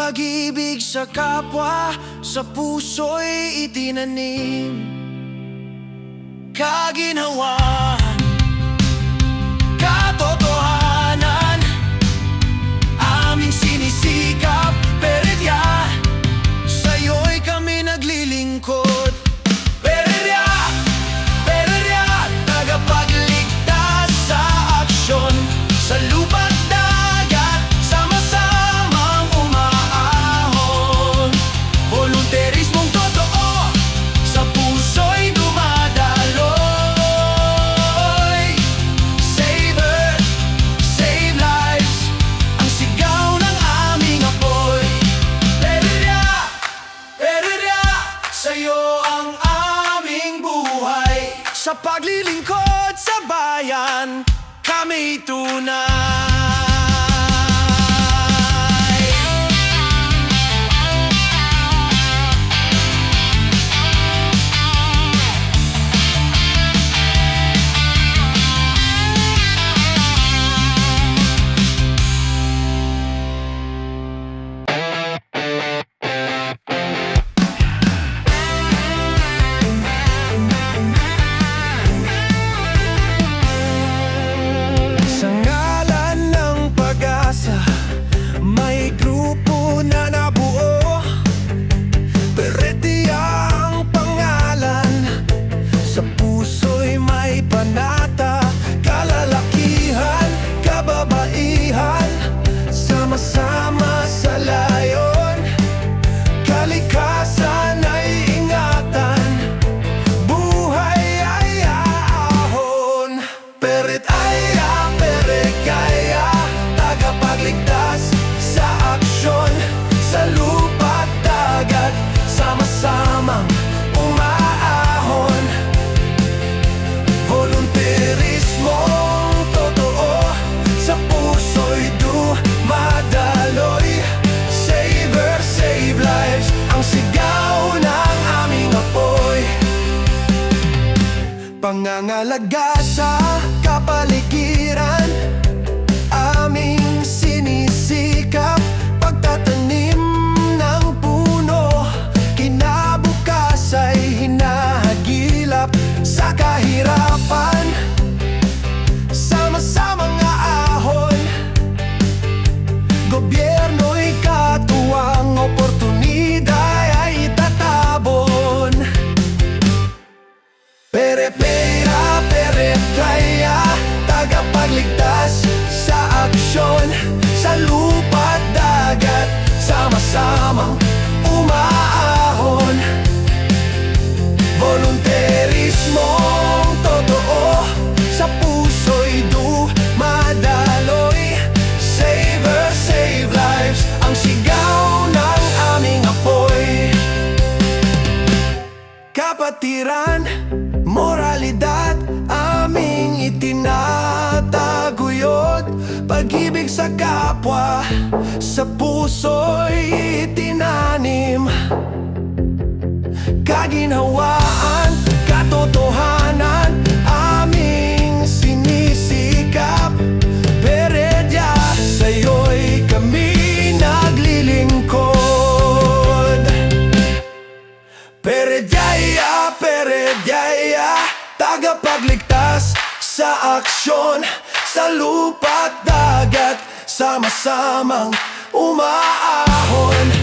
Pag-ibig sa kapwa, sa puso'y itinanim. Kaginhawaan, katotohanan, aming sinisikap. Peredya, sa'yo'y kami naglilingkod. Peredya, Peredya, tagapagligtas sa aksyon. Sa lupa't dagat, sama-samang umaahon. Volunterismong totoo, sa puso'y dumadaloy. Save Earth, save lives, ang sigaw ng aming apoy. Peredya, Peredya, sa'yo ang aming buhay. Sa paglilingkod sa bayan, kami tunay. Sa ngalan ng pag-asa, may grupo na nabuo. Peredya ang pangalan, sa puso'y may panata. Kalalakihan, kababaihan, sama-sama sa layon. Kalikasan ay ingatan, buhay ay aahon. Peredya, Peredya, tagapagligtas sa aksyon. Sa lupa't dagat, sama-samang umaahon. Volunterismong totoo, sa puso'y dumadaloy. Save Earth, save lives, ang sigaw ng aming apoy. Pangangalaga sa kapaligiran, aming sinisikap. Pagtatanim ng puno, kinabukas ay hinahagilap. Sa kahirapan, sama-samang aahon. Gobyerno'y katuwang, oportunidad ay itatabon. Peredya, Peredya, tagapagligtas sa aksyon. Sa lupa't dagat, sama-samang umaahon. Volunterismong totoo, sa puso'y dumadaloy. Save Earth, save lives, ang sigaw ng aming apoy. Kapatiran, moralidad, aming itinataguyod. Pag-ibig sa kapwa, sa puso'y itinanim. Kaginhawaan, katotohanan, aming sinisikap. Peredya, sa'yo'y kami naglilingkod. Peredya, Peredya, tagapagligtas sa aksyon. Sa lupa't dagat, sama-samang umaahon.